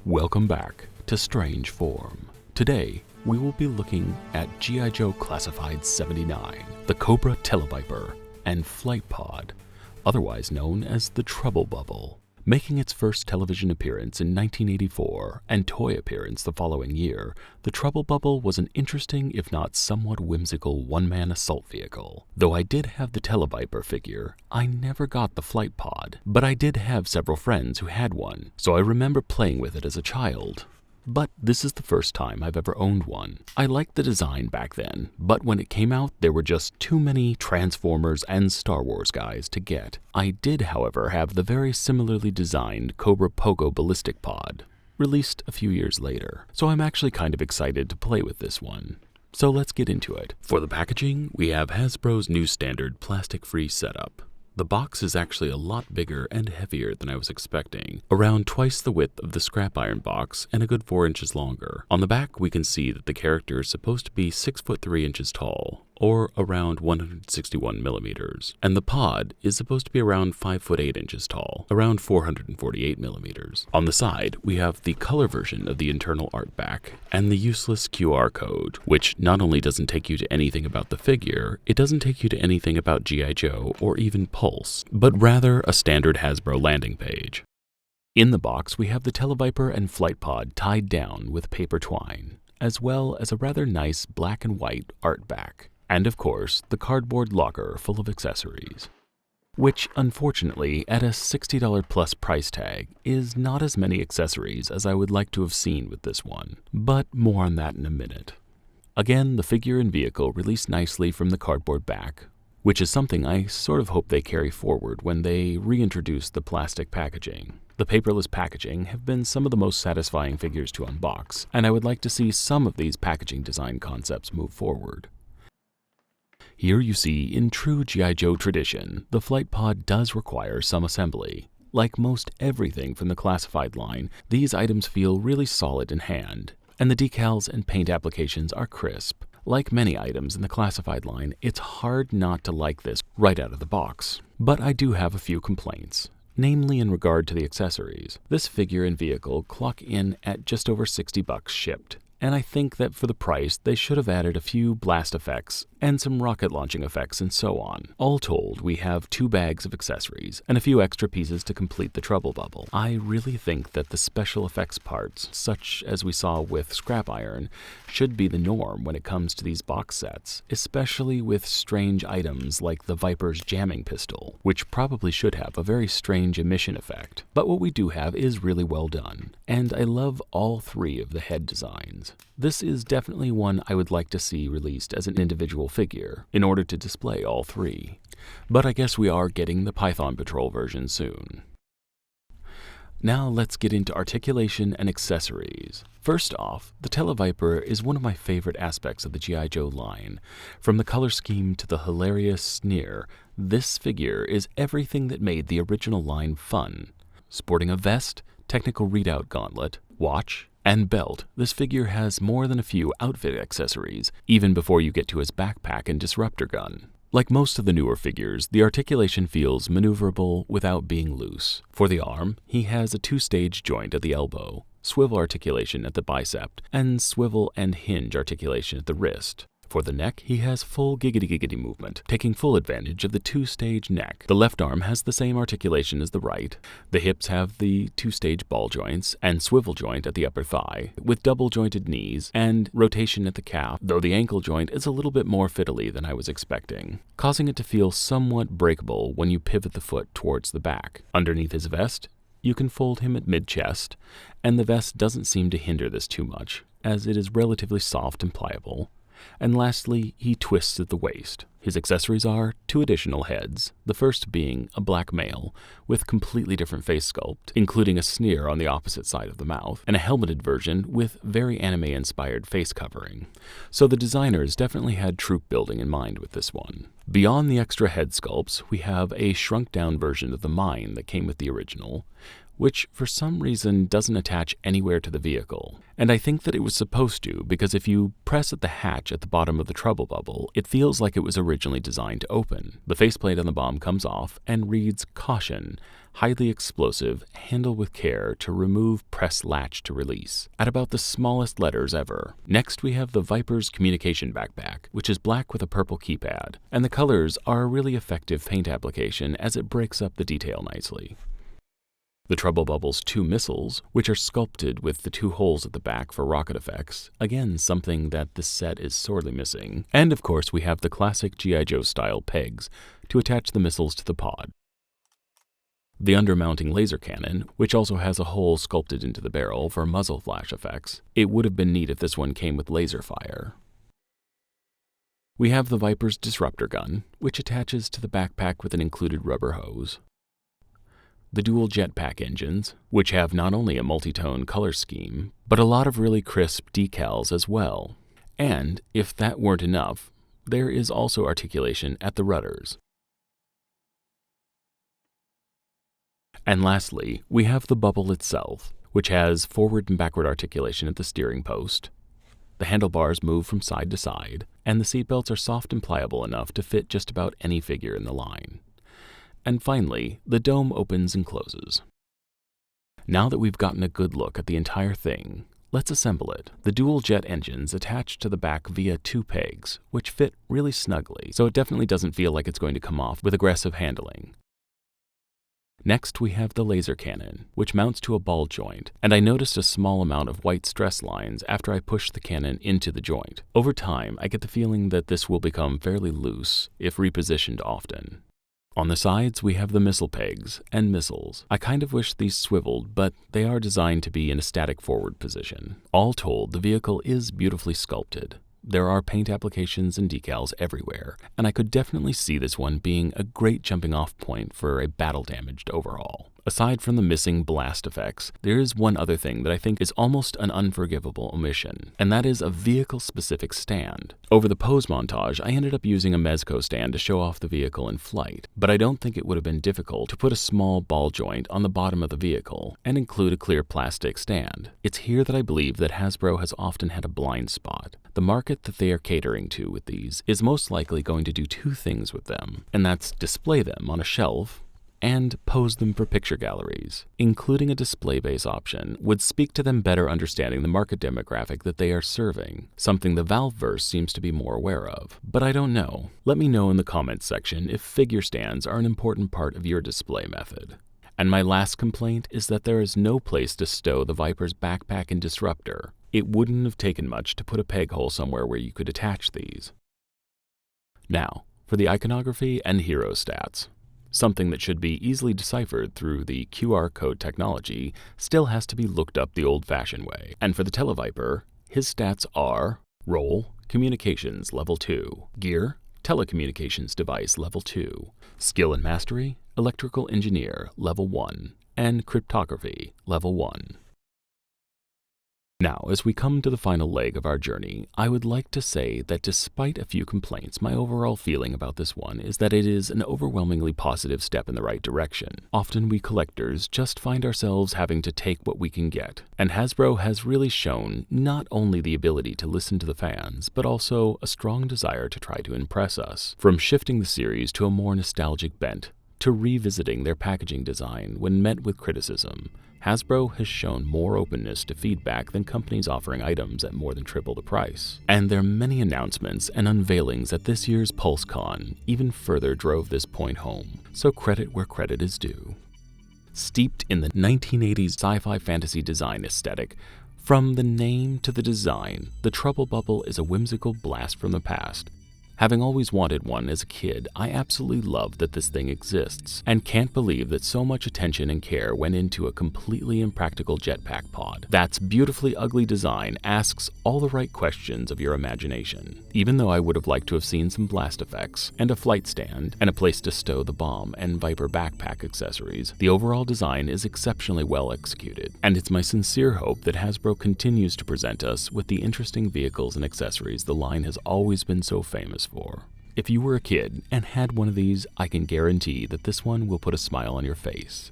Welcome back to Strange Form. Today, we will be looking at G.I. Joe Classified 79, the Cobra Tele-Viper, and Flight Pod, otherwise known as the Trubble Bubble. Making its first television appearance in 1984 and toy appearance the following year, the Trubble Bubble was an interesting if not somewhat whimsical one-man assault vehicle. Though I did have the TeleViper figure, I never got the Flight Pod, but I did have several friends who had one, so I remember playing with it as a child. But this is the first time I've ever owned one. I liked the design back then, but when it came out, there were just too many Transformers and Star Wars guys to get. I did, however, have the very similarly designed Cobra Pogo Ballistic Pod, released a few years later, so I'm actually kind of excited to play with this one. So let's get into it. For the packaging, we have Hasbro's new standard plastic-free setup. The box is actually a lot bigger and heavier than I was expecting, around twice the width of the scrap iron box and a good 4 inches longer. On the back, we can see that the character is supposed to be 6 foot 3 inches tall, or around 161 millimeters, and the pod is supposed to be around 5 foot 8 inches tall, around 448 millimeters. On the side, we have the color version of the internal art back, and the useless QR code, which not only doesn't take you to anything about the figure, it doesn't take you to anything about G.I. Joe or even Pulse, but rather a standard Hasbro landing page. In the box, we have the TeleViper and Flight Pod tied down with paper twine, as well as a rather nice black and white art back. And of course, the cardboard locker full of accessories, which unfortunately at a $60 plus price tag is not as many accessories as I would like to have seen with this one, but more on that in a minute. Again, the figure and vehicle release nicely from the cardboard back, which is something I sort of hope they carry forward when they reintroduce the plastic packaging. The paperless packaging have been some of the most satisfying figures to unbox, and I would like to see some of these packaging design concepts move forward. Here you see, in true G.I. Joe tradition, the Flight Pod does require some assembly. Like most everything from the classified line, these items feel really solid in hand, and the decals and paint applications are crisp. Like many items in the classified line, it's hard not to like this right out of the box. But I do have a few complaints, namely in regard to the accessories. This figure and vehicle clock in at just over $60 shipped. And I think that for the price, they should have added a few blast effects and some rocket launching effects and so on. All told, we have 2 bags of accessories and a few extra pieces to complete the Trubble Bubble. I really think that the special effects parts, such as we saw with scrap iron, should be the norm when it comes to these box sets, especially with strange items like the Viper's jamming pistol, which probably should have a very strange emission effect. But what we do have is really well done, and I love all 3 of the head designs. This is definitely one I would like to see released as an individual figure in order to display all 3. But I guess we are getting the Python Patrol version soon. Now let's get into articulation and accessories. First off, the TeleViper is one of my favorite aspects of the G.I. Joe line. From the color scheme to the hilarious sneer, this figure is everything that made the original line fun. Sporting a vest, technical readout gauntlet, watch, and belt, this figure has more than a few outfit accessories, even before you get to his backpack and disruptor gun. Like most of the newer figures, the articulation feels maneuverable without being loose. For the arm, he has a 2-stage joint at the elbow, swivel articulation at the bicep, and swivel and hinge articulation at the wrist. For the neck, he has full giggity-giggity movement, taking full advantage of the 2-stage neck. The left arm has the same articulation as the right. The hips have the 2-stage ball joints and swivel joint at the upper thigh, with double-jointed knees and rotation at the calf, though the ankle joint is a little bit more fiddly than I was expecting, causing it to feel somewhat breakable when you pivot the foot towards the back. Underneath his vest, you can fold him at mid-chest, and the vest doesn't seem to hinder this too much, as it is relatively soft and pliable. And lastly, he twists at the waist. His accessories are 2 additional heads, the first being a black male with completely different face sculpt, including a sneer on the opposite side of the mouth, and a helmeted version with very anime-inspired face covering. So the designers definitely had troop building in mind with this one. Beyond the extra head sculpts, we have a shrunk-down version of the mine that came with the original, which for some reason doesn't attach anywhere to the vehicle. And I think that it was supposed to, because if you press at the hatch at the bottom of the Trubble Bubble, it feels like it was originally designed to open. The faceplate on the bomb comes off and reads "Caution, highly explosive, handle with care to remove, press latch to release," at about the smallest letters ever. Next we have the Viper's communication backpack, which is black with a purple keypad, and the colors are a really effective paint application as it breaks up the detail nicely. The Trubble Bubble's 2 missiles, which are sculpted with the 2 holes at the back for rocket effects, again something that this set is sorely missing. And of course we have the classic G.I. Joe style pegs to attach the missiles to the pod. The undermounting laser cannon, which also has a hole sculpted into the barrel for muzzle flash effects. It would have been neat if this one came with laser fire. We have the Viper's disruptor gun, which attaches to the backpack with an included rubber hose. The dual jetpack engines, which have not only a multi-tone color scheme, but a lot of really crisp decals as well. And, if that weren't enough, there is also articulation at the rudders. And lastly, we have the bubble itself, which has forward and backward articulation at the steering post. The handlebars move from side to side, and the seatbelts are soft and pliable enough to fit just about any figure in the line. And finally, the dome opens and closes. Now that we've gotten a good look at the entire thing, let's assemble it. The dual jet engines attach to the back via 2 pegs, which fit really snugly, so it definitely doesn't feel like it's going to come off with aggressive handling. Next we have the laser cannon, which mounts to a ball joint, and I noticed a small amount of white stress lines after I pushed the cannon into the joint. Over time, I get the feeling that this will become fairly loose if repositioned often. On the sides, we have the missile pegs and missiles. I kind of wish these swiveled, but they are designed to be in a static forward position. All told, the vehicle is beautifully sculpted. There are paint applications and decals everywhere, and I could definitely see this one being a great jumping off point for a battle-damaged overhaul. Aside from the missing blast effects, there is one other thing that I think is almost an unforgivable omission, and that is a vehicle-specific stand. Over the pose montage, I ended up using a Mezco stand to show off the vehicle in flight, but I don't think it would have been difficult to put a small ball joint on the bottom of the vehicle and include a clear plastic stand. It's here that I believe that Hasbro has often had a blind spot. The market that they are catering to with these is most likely going to do 2 things with them, and that's display them on a shelf and pose them for picture galleries. Including a display base option would speak to them better understanding the market demographic that they are serving, something the Valveverse seems to be more aware of. But I don't know. Let me know in the comments section if figure stands are an important part of your display method. And my last complaint is that there is no place to stow the Viper's backpack and disruptor. It wouldn't have taken much to put a peg hole somewhere where you could attach these. Now, for the iconography and hero stats. Something that should be easily deciphered through the QR code technology still has to be looked up the old-fashioned way. And for the TeleViper, his stats are Roll, Communications Level 2, Gear, Telecommunications Device Level 2, Skill and Mastery, Electrical Engineer Level 1, and Cryptography Level 1. Now, as we come to the final leg of our journey, I would like to say that despite a few complaints, my overall feeling about this one is that it is an overwhelmingly positive step in the right direction. Often we collectors just find ourselves having to take what we can get, and Hasbro has really shown not only the ability to listen to the fans, but also a strong desire to try to impress us. From shifting the series to a more nostalgic bent, to revisiting their packaging design when met with criticism, Hasbro has shown more openness to feedback than companies offering items at more than triple the price. And their many announcements and unveilings at this year's PulseCon even further drove this point home, so credit where credit is due. Steeped in the 1980s sci-fi fantasy design aesthetic, from the name to the design, the Trubble Bubble is a whimsical blast from the past. Having always wanted one as a kid, I absolutely love that this thing exists, and can't believe that so much attention and care went into a completely impractical jetpack pod. That's beautifully ugly design asks all the right questions of your imagination. Even though I would have liked to have seen some blast effects, and a flight stand, and a place to stow the bomb and Viper backpack accessories, the overall design is exceptionally well executed, and it's my sincere hope that Hasbro continues to present us with the interesting vehicles and accessories the line has always been so famous for. If you were a kid and had one of these, I can guarantee that this one will put a smile on your face.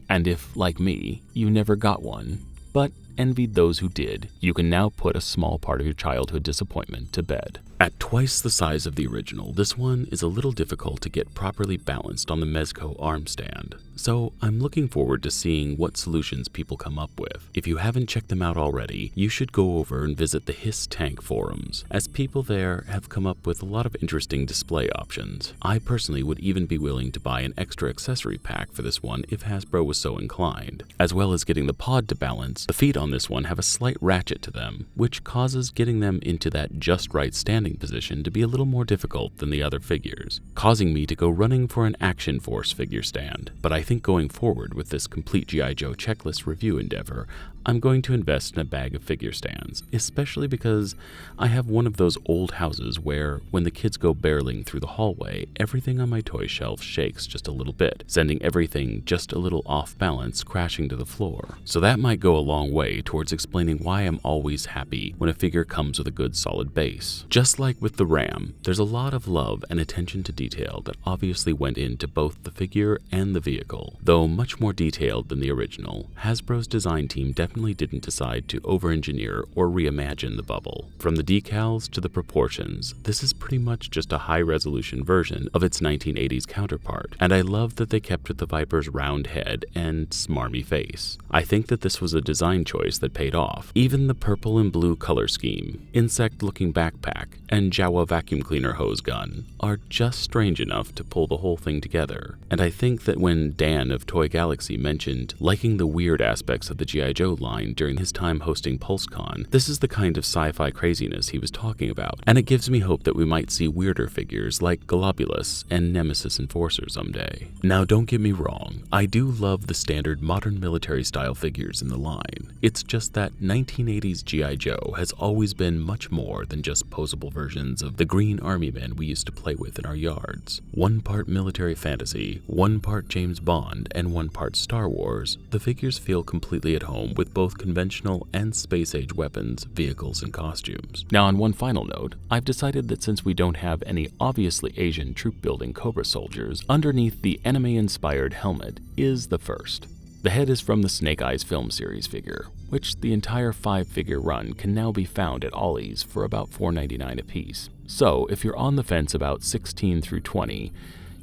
And if, like me, you never got one, but envied those who did, you can now put a small part of your childhood disappointment to bed. At twice the size of the original, this one is a little difficult to get properly balanced on the Mezco arm stand, so I'm looking forward to seeing what solutions people come up with. If you haven't checked them out already, you should go over and visit the Hiss Tank forums, as people there have come up with a lot of interesting display options. I personally would even be willing to buy an extra accessory pack for this one if Hasbro was so inclined. As well as getting the pod to balance, the feet on this one have a slight ratchet to them, which causes getting them into that just right standing position to be a little more difficult than the other figures, causing me to go running for an Action Force figure stand. But I think going forward with this complete G.I. Joe checklist review endeavor, I'm going to invest in a bag of figure stands, especially because I have one of those old houses where, when the kids go barreling through the hallway, everything on my toy shelf shakes just a little bit, sending everything just a little off balance crashing to the floor. So that might go a long way towards explaining why I'm always happy when a figure comes with a good solid base. Just like with the Ram, there's a lot of love and attention to detail that obviously went into both the figure and the vehicle. Though much more detailed than the original, Hasbro's design team definitely didn't decide to over-engineer or reimagine the bubble. From the decals to the proportions, this is pretty much just a high-resolution version of its 1980s counterpart, and I love that they kept with the Viper's round head and smarmy face. I think that this was a design choice that paid off. Even the purple and blue color scheme, insect-looking backpack, and Jawa vacuum cleaner hose gun are just strange enough to pull the whole thing together. And I think that when Dan of Toy Galaxy mentioned liking the weird aspects of the G.I. Joe line during his time hosting PulseCon, this is the kind of sci-fi craziness he was talking about, and it gives me hope that we might see weirder figures like Globulus and Nemesis Enforcer someday. Now don't get me wrong, I do love the standard modern military style figures in the line. It's just that 1980s G.I. Joe has always been much more than just posable versions of the green army men we used to play with in our yards. One part military fantasy, one part James Bond, and one part Star Wars, the figures feel completely at home with both conventional and space-age weapons, vehicles, and costumes. Now on one final note, I've decided that since we don't have any obviously Asian troop-building Cobra soldiers, underneath the anime-inspired helmet is the first. The head is from the Snake Eyes film series figure, which the entire 5-figure run can now be found at Ollie's for about $4.99 a piece. So if you're on the fence about 16 through 20,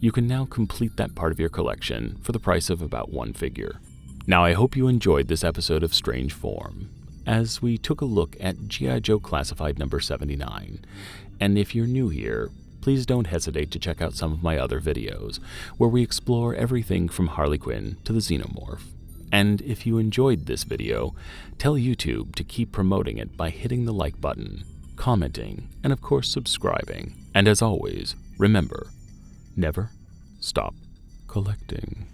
you can now complete that part of your collection for the price of about one figure. Now I hope you enjoyed this episode of Strange Form, as we took a look at G.I. Joe Classified number 79, and if you're new here, please don't hesitate to check out some of my other videos, where we explore everything from Harley Quinn to the Xenomorph. And if you enjoyed this video, tell YouTube to keep promoting it by hitting the like button, commenting, and of course subscribing. And as always, remember, never stop collecting.